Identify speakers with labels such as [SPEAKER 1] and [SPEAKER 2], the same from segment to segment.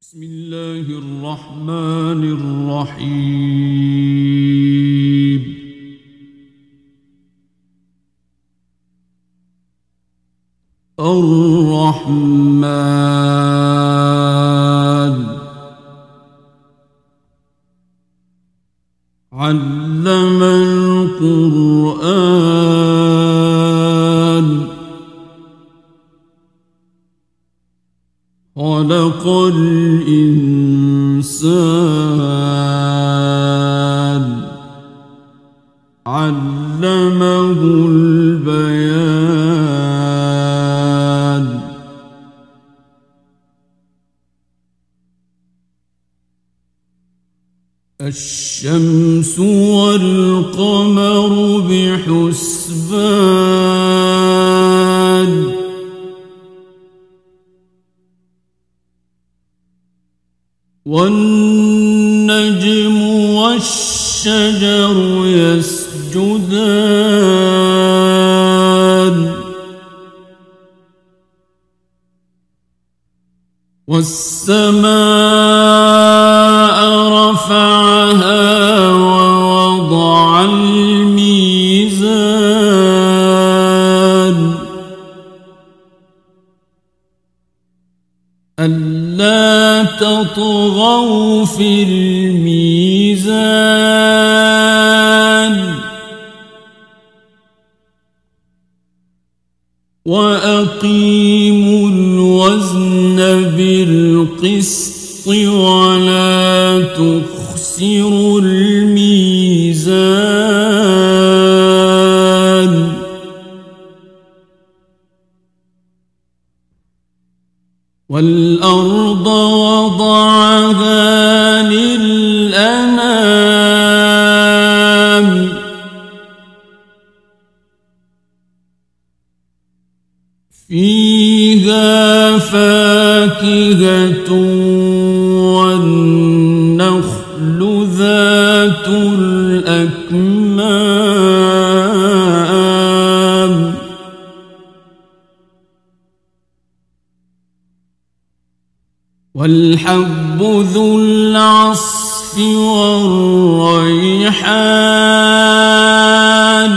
[SPEAKER 1] بسم الله الرحمن الرحيم. الرحمن علم القرآن خلق الإنسان علمه البيان الشمس والقمر بحسبان والنجم والشجر يسجدان والسماء رفعها ووضع الميزان ألا تطغوا في الميزان وأقيموا الوزن بالقسط ولا تخسروا الميزان والأرض وضعها للأنام فيها فاكهة والنخل ذات الأكمام والحب ذو العصف والريحان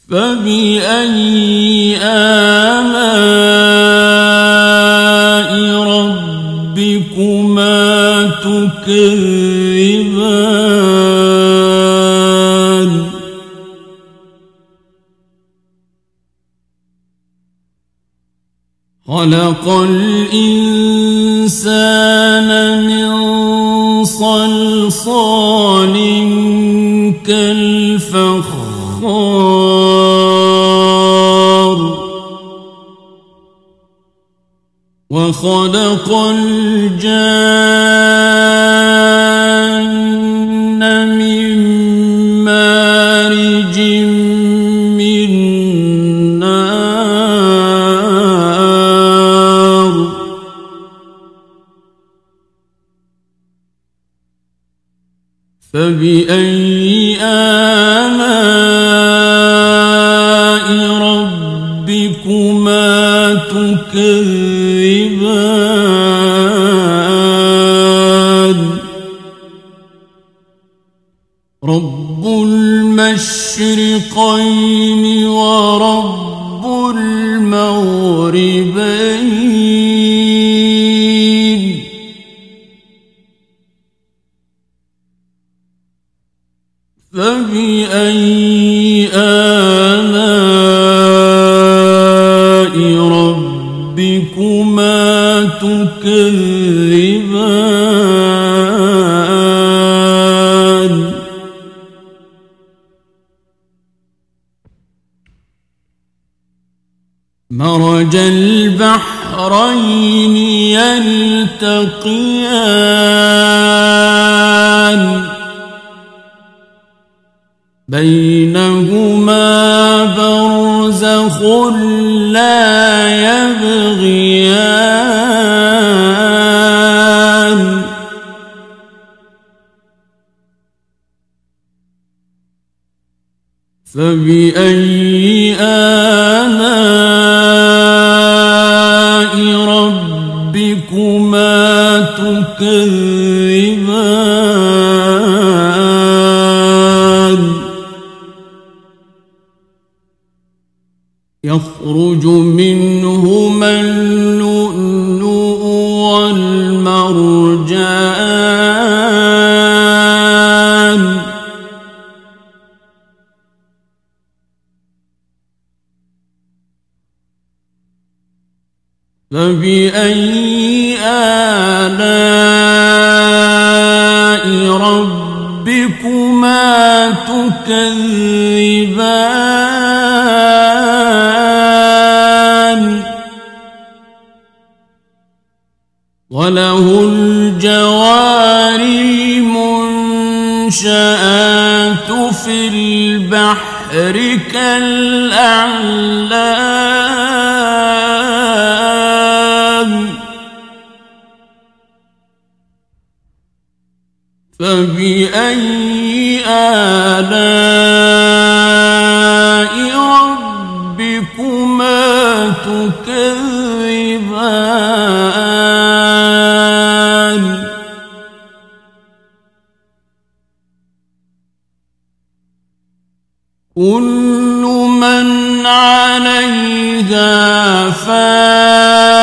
[SPEAKER 1] فبأي آلاء ربكما تكذبان خلق الإنسان من صلصال كالفخار وخلق الجان من مارج من نار فبأي آلاء ربكما تكذبان رب المشرقين ورب المغربين فبأي آلاء ربكما تكذبان مرج البحرين يلتقيان بينهما برزخ لا يبغيان فبأي آلاء ربكما تكذبان يخرج منهما اللؤلؤ والمرجان فبأي آلاء ربكما تكذبان وله الجوار المنشآت في البحر كالأعلام فبأي آلاء ربكما تكذبان كل من عليها فان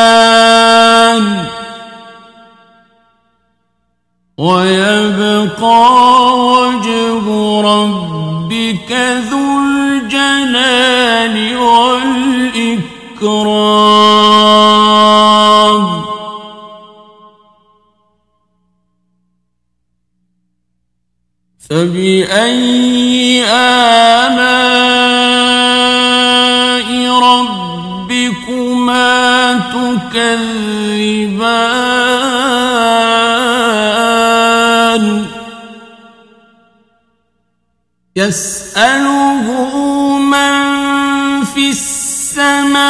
[SPEAKER 1] ويبقى وجه ربك ذو الجلال والإكرام فبأي آلاء ربكما تكذبان يسأله من في السماوات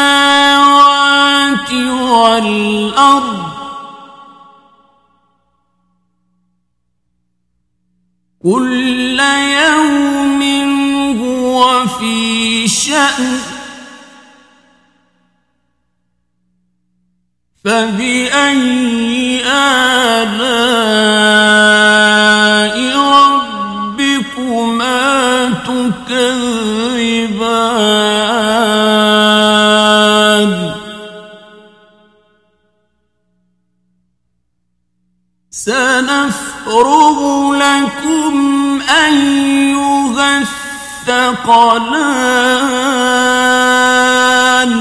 [SPEAKER 1] والأرض كل يوم هو في شأن فبأي آلاء ربكما تكذبان سنفرغ لكم أيها الثقلان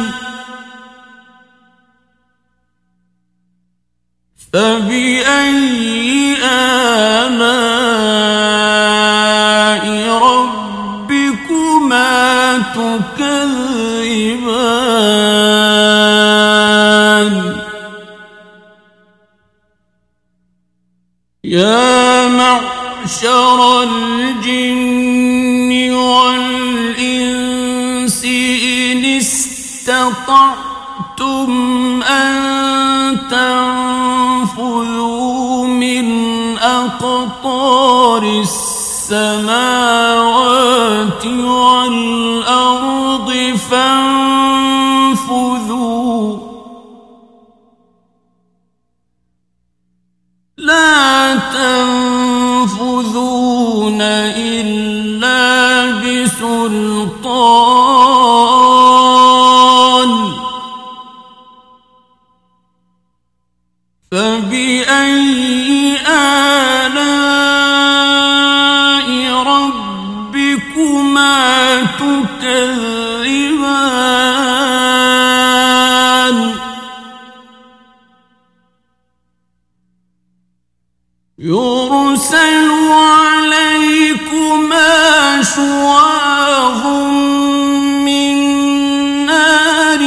[SPEAKER 1] فبأي آلاء ربكما تكذبان يا معشر الجن والإنس إن استطعتم أن تنفذوا من أقطار السماوات والأرض فانفذوا لا تنفذون إلا بسلطان فبأي آلاء ربكما تكذبان يرسل عليكما شواظ من نار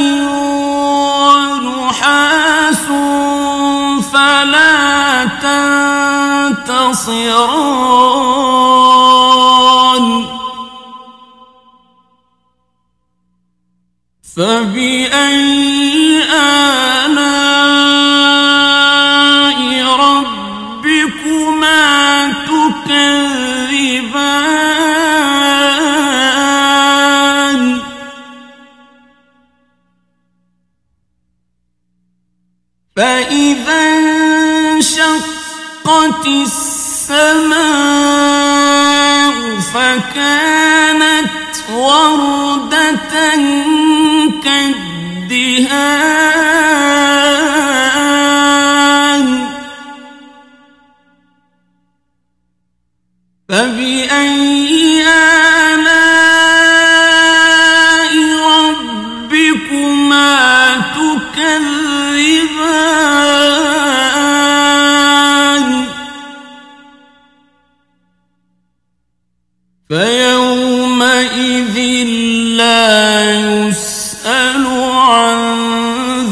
[SPEAKER 1] ونحاس فلا تنتصران فبأي آلاء ربكما تكذبان فإذا انشقت السماء فكانت وردة كالدهان فبأي آلاء ربكما تكذبان فيومئذ لا يسأل عن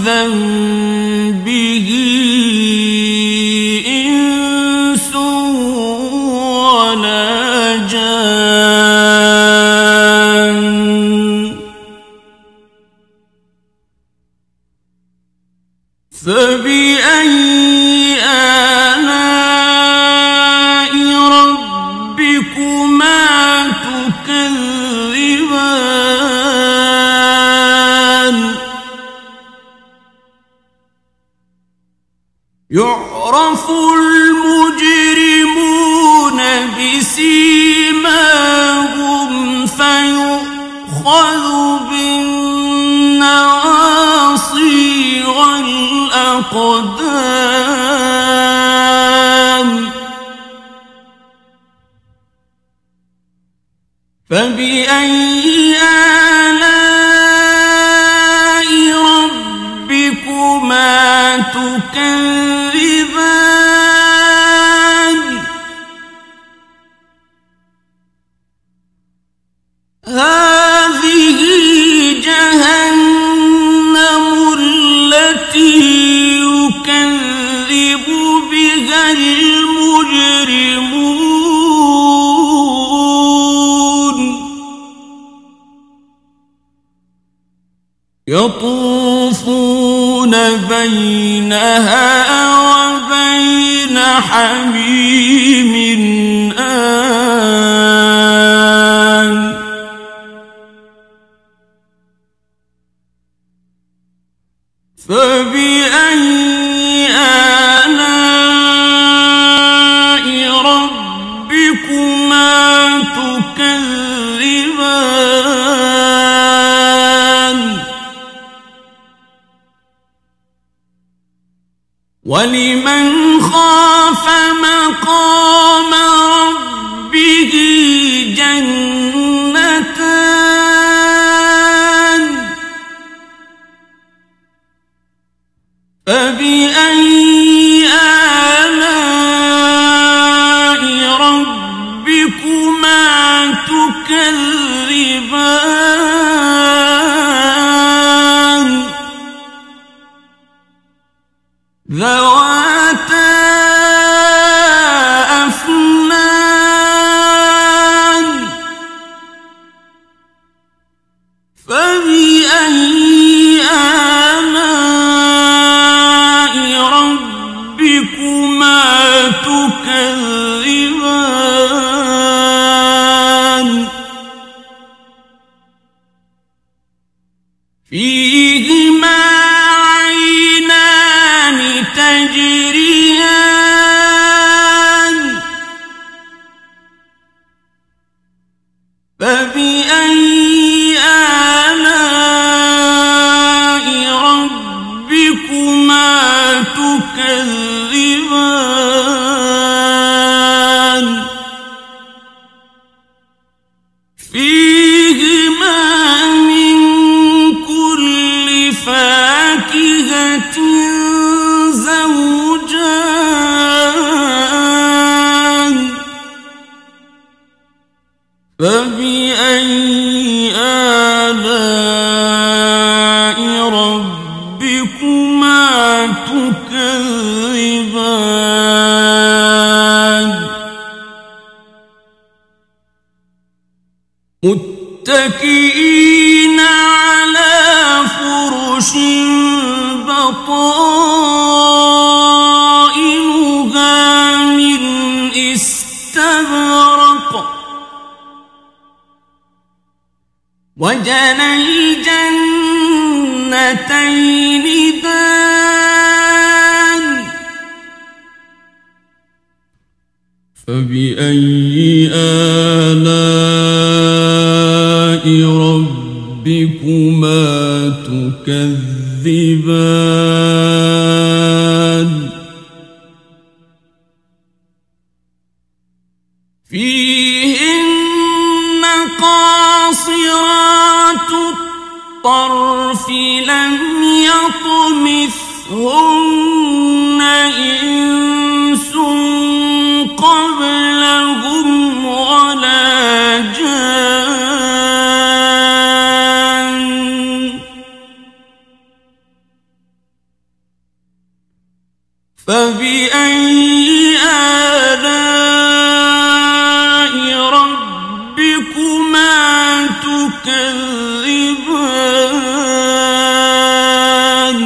[SPEAKER 1] ذنبه إنس ولا جان فبأي آلاء ربكما تكذبان يعرف المجرمون بسيماهم فيؤخذ بالنواصي والأقدام فبأي آلاء ربكما تكذبان هذه جهنم التي يكذب بها المجرمون يطوفون بينها وبين حميم آن فبأي آلاء ربكما تكذبان ولمن خاف مقام ربه جنتان فبأي آلاء ربكما تكذبان ذواتا أفنان فبأي آلاء ربكما تكذبان فيهما عينان تجريان فبأي آلاء ربكما تكذبان فيهما من كل فاكهة زوجان فبأي آلاء ربكما تكذبان متكئين على فرش بطائنها من استبرق وجنى الجنتين دان فبأي آلاء ربكما تكذبان فبأي آلاء ربكما تكذبان متكئين على فرش بطائنها من استبرق وجنى الجنتين دان فبأي آلاء ربكما تكذبان فبأي آلاء ربكما تكذبان متكئين على فرش بطائنها من استبرق وجنى الجنتين فبأي آلاء ربكما تكذبان فيهن قاصرات الطرف لم يطمثهن إنس قبلهم ولا جان فبأي آلاء ربكما تكذبان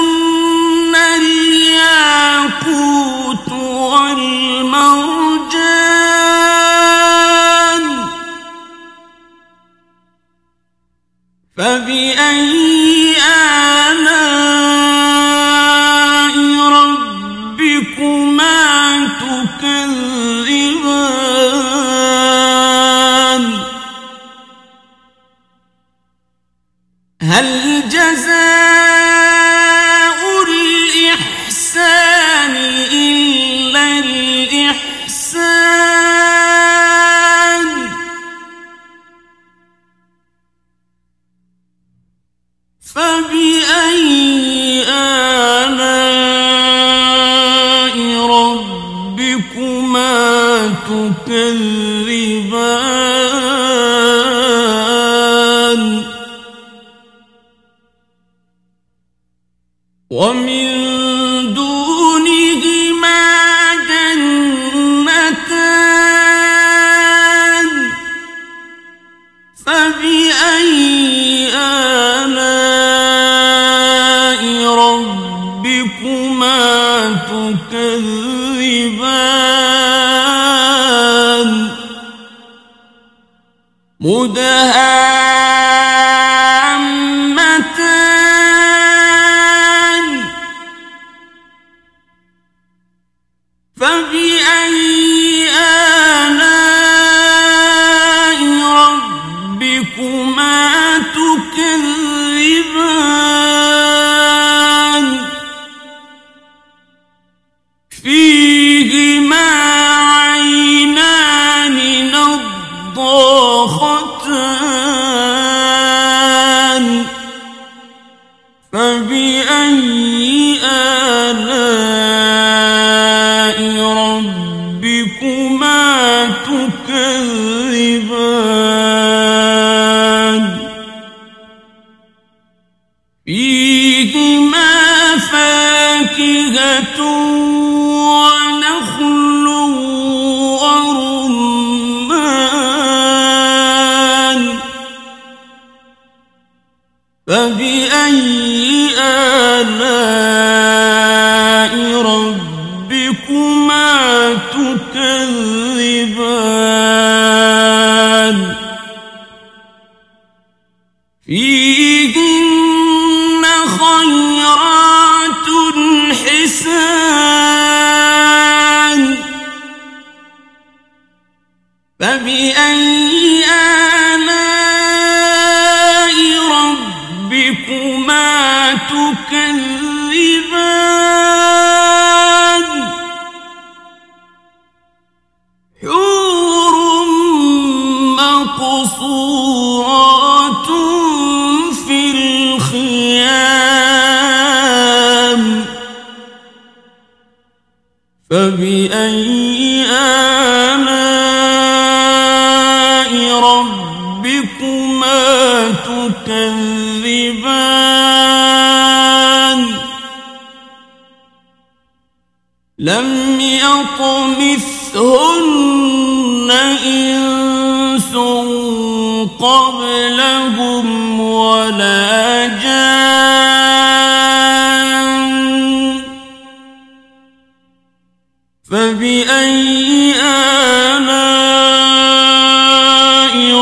[SPEAKER 1] كأنهن الياقوت والمرجان فبأي آلاء ربكما تكذبان هل جزاء الإحسان إلا الإحسان فبأي آلاء ربكما تكذبان ومن دونهما جنتان فبأي آلاء ربكما تكذبان مدهامتان فبأي آلاء ربكما تكذبان فيهما عينان نضاختان فبأي آلاء ربكما تكذبان فيهما فاكهة ونخل ورمان فبأي آلاء ربكما تكذبان فيهن خيرات حسان فبأي آلاء ربكما تكذبان حور مقصورات في الخيام فبأي آلاء ربكما تكذبان لم يطمثهن إنس قبلهم ولا جان فبأي آلاء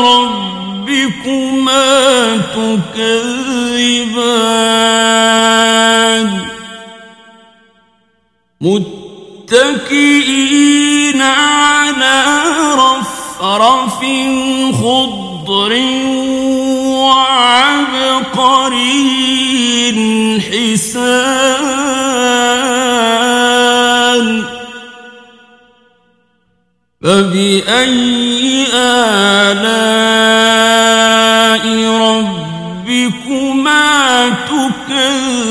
[SPEAKER 1] ربكما تكذبان متكئين على رفرف خضر وعبقري حسان فبأي آلاء ربكما تكذبان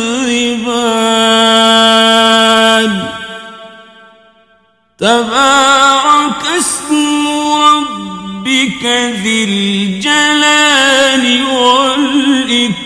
[SPEAKER 1] تبارك اسم ربك ذي الجلال والإكرام